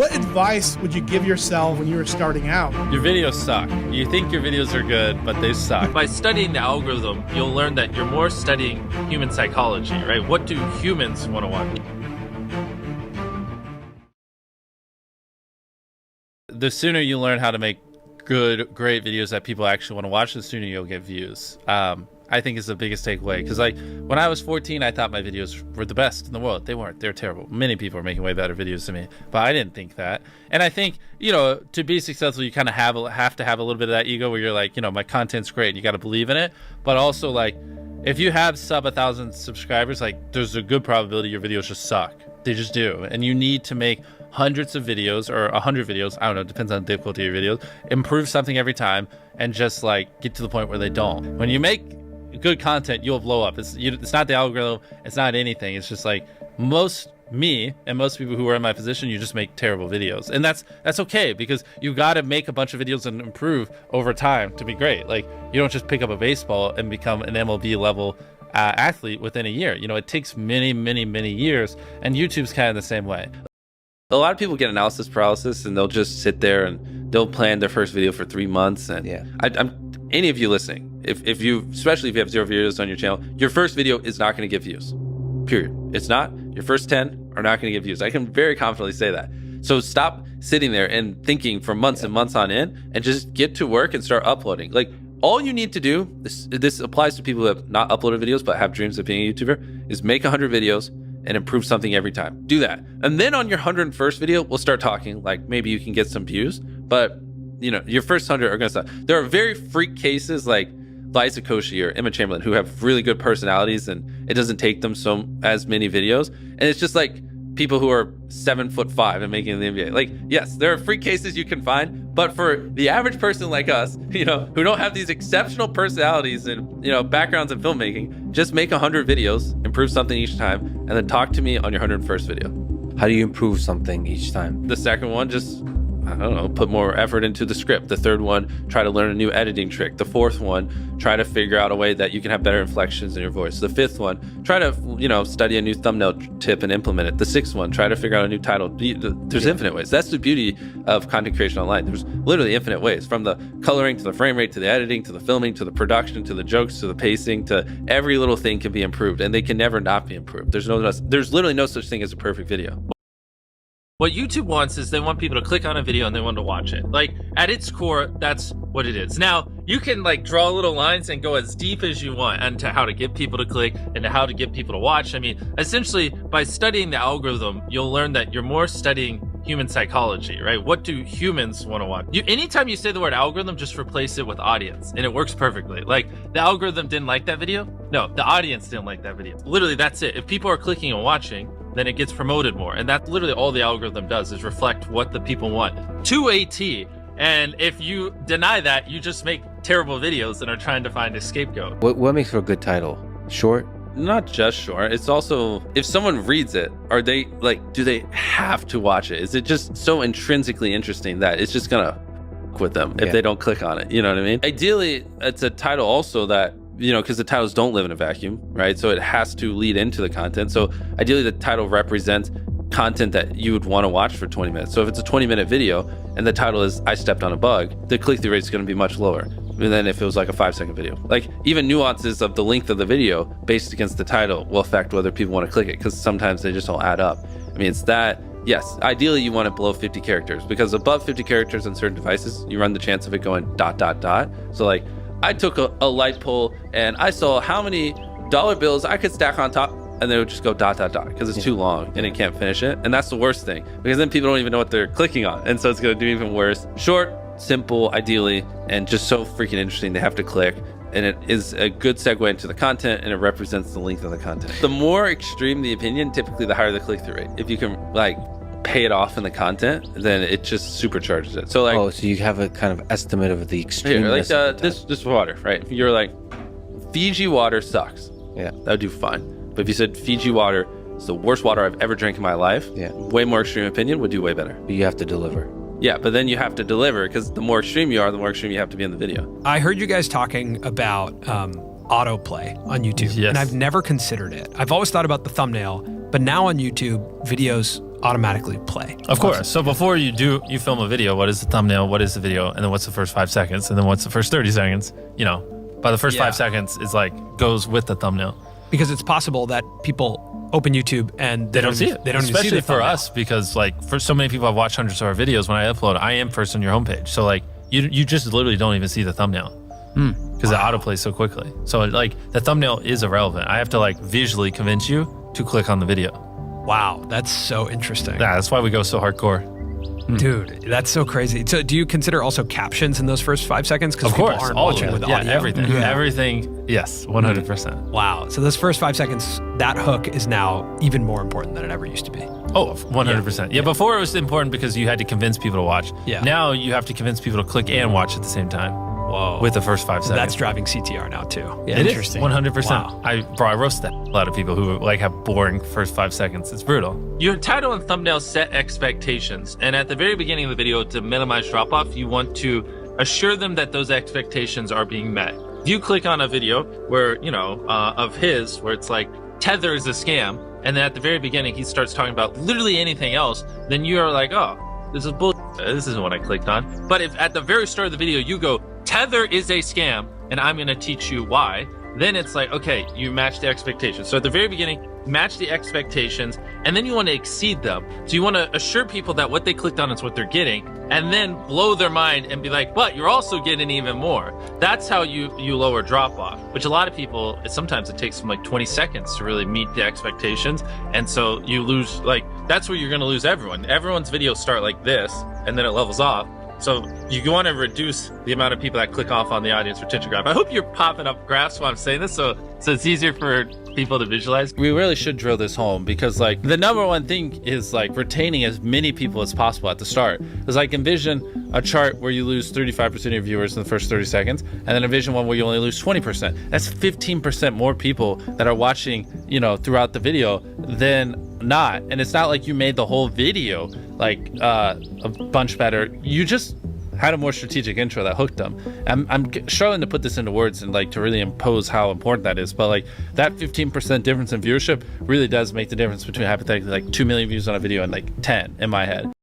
What advice would you give yourself when you were starting out? Your videos suck. You think your videos are good, but they suck. By studying the algorithm, you'll learn that you're more studying human psychology, right? What do humans want to watch? The sooner you learn how to make good, great videos that people actually want to watch, the sooner you'll get views. I think is the biggest takeaway. Because like when I was 14, I thought my videos were the best in the world. They weren't. They're terrible. Many people are making way better videos than me, but I didn't think that. And I think, you know, to be successful, you kind of have to have a little bit of that ego where you're like, you know, my content's great. You got to believe in it. But also like, if you have sub 1,000 subscribers, like there's a good probability your videos just suck. They just do. And you need to make hundreds of videos or 100 videos. I don't know. Depends on the difficulty of your videos. Improve something every time and just like get to the point where they don't. When you make good content, you'll blow up. It's not the algorithm. It's not anything. It's just like me and most people who are in my position, you just make terrible videos. And that's okay, because you got to make a bunch of videos and improve over time to be great. Like you don't just pick up a baseball and become an MLB level athlete within a year. You know, it takes many, many, many years, and YouTube's kind of the same way. A lot of people get analysis paralysis and they'll just sit there and they'll plan their first video for 3 months. And yeah, any of you listening, if you, especially if you have 0 videos on your channel, your first video is not going to get views, period. It's not. Your first 10 are not going to get views. I can very confidently say that. So stop sitting there and thinking for months and months on end, and just get to work and start uploading. Like all you need to do, this applies to people who have not uploaded videos but have dreams of being a YouTuber, is make 100 videos and improve something every time. Do that. And then on your 101st video, we'll start talking, like maybe you can get some views, but you know, your first 100 are gonna suck. There are very freak cases like Liza Koshy or Emma Chamberlain who have really good personalities and it doesn't take them as many videos. And it's just like people who are 7'5" and making the NBA. Like, yes, there are freak cases you can find, but for the average person like us, you know, who don't have these exceptional personalities and, you know, backgrounds in filmmaking, just make 100 videos, improve something each time, and then talk to me on your 101st video. How do you improve something each time? The second one, just, I don't know, put more effort into the script. The third one, try to learn a new editing trick. The fourth one, try to figure out a way that you can have better inflections in your voice. The fifth one, try to, you know, study a new thumbnail tip and implement it. The sixth one, try to figure out a new title. There's infinite ways. That's the beauty of content creation online. There's literally infinite ways, from the coloring to the frame rate to the editing to the filming to the production to the jokes to the pacing to every little thing can be improved, and they can never not be improved. There's literally no such thing as a perfect video. What YouTube wants is they want people to click on a video and they want to watch it. Like at its core, that's what it is. Now you can like draw little lines and go as deep as you want into how to get people to click and how to get people to watch. I mean, essentially by studying the algorithm, you'll learn that you're more studying human psychology, right? What do humans want to watch? Anytime you say the word algorithm, just replace it with audience, and it works perfectly. Like the algorithm didn't like that video. No, the audience didn't like that video. Literally, that's it. If people are clicking and watching, then it gets promoted more. And that's literally all the algorithm does, is reflect what the people want to a T. And if you deny that, you just make terrible videos and are trying to find a scapegoat. What makes for a good title? Short? Not just short. It's also, if someone reads it, are they like, do they have to watch it? Is it just so intrinsically interesting that it's just gonna with them if they don't click on it? You know what I mean? Ideally, it's a title also that, you know, because the titles don't live in a vacuum, right? So it has to lead into the content. So ideally the title represents content that you would want to watch for 20 minutes. So if it's a 20-minute video and the title is I stepped on a bug, the click-through rate is going to be much lower than if it was like a 5-second video. Like even nuances of the length of the video based against the title will affect whether people want to click it, because sometimes they just don't add up. I mean, it's that, yes, ideally you want it below 50 characters, because above 50 characters on certain devices, you run the chance of it going ... So like, I took a light pole and I saw how many dollar bills I could stack on top, and they would just go ... because it's too long and it can't finish it. And that's the worst thing, because then people don't even know what they're clicking on. And so it's going to do even worse. Short, simple, ideally, and just so freaking interesting they have to click. And it is a good segue into the content, and it represents the length of the content. The more extreme the opinion, typically the higher the click-through rate. If you can like pay it off in the content, then it just supercharges it. So like, oh, so you have a kind of estimate of the extreme. Like this water, right? If you're like, Fiji water sucks. Yeah, that would do fine. But if you said Fiji water is the worst water I've ever drank in my life, way more extreme opinion would do way better. But you have to deliver. Yeah, but then you have to deliver, because the more extreme you are, the more extreme you have to be in the video. I heard you guys talking about autoplay on YouTube, and I've never considered it. I've always thought about the thumbnail But now on YouTube, videos automatically play. Of course. So before you film a video, what is the thumbnail? What is the video? And then what's the first 5 seconds? And then what's the first 30 seconds? You know, by the first 5 seconds is like goes with the thumbnail. Because it's possible that people open YouTube and they don't see it. They don't Especially even see the for thumbnail. us, because like for so many people I've watched hundreds of our videos, when I upload, I am first on your homepage. So like you just literally don't even see the thumbnail. Because it autoplays so quickly. So like the thumbnail is irrelevant. I have to like visually convince you to click on the video. Wow, that's so interesting. Yeah, that's why we go so hardcore. Dude, that's so crazy. So do you consider also captions in those first 5 seconds? Because people aren't watching with audio. Everything. Everything. Yes, 100%. Wow. So those first 5 seconds, that hook is now even more important than it ever used to be. Oh, 100%. Yeah, before it was important because you had to convince people to watch. Yeah. Now you have to convince people to click and watch at the same time. Whoa. With the first 5 seconds. That's driving CTR now too. Yeah, It is, interesting. 100%. Wow. I roast that a lot of people who like have boring first 5 seconds. It's brutal. Your title and thumbnail set expectations. And at the very beginning of the video, to minimize drop off, you want to assure them that those expectations are being met. If you click on a video where, you know, of his, where it's like, Tether is a scam, and then at the very beginning, he starts talking about literally anything else, then you are like, oh, this is bull. This isn't what I clicked on. But if at the very start of the video, you go, Tether is a scam, and I'm going to teach you why, then it's like, okay, you match the expectations. So at the very beginning, match the expectations, and then you want to exceed them. So you want to assure people that what they clicked on is what they're getting, and then blow their mind and be like, but you're also getting even more. That's how you lower drop off, which a lot of people, sometimes it takes them like 20 seconds to really meet the expectations. And so you lose, like, that's where you're going to lose everyone. Everyone's videos start like this, and then it levels off. So you want to reduce the amount of people that click off on the audience retention graph. I hope you're popping up graphs while I'm saying this, so it's easier for people to visualize. We really should drill this home, because like the number one thing is like retaining as many people as possible at the start. Because like envision a chart where you lose 35% of your viewers in the first 30 seconds, and then envision one where you only lose 20%. That's 15% more people that are watching, you know, throughout the video than not. And it's not like you made the whole video like a bunch better. You just had a more strategic intro that hooked them. I'm struggling to put this into words and like to really impose how important that is, but like that 15% difference in viewership really does make the difference between hypothetically like 2 million views on a video and like 10 in my head.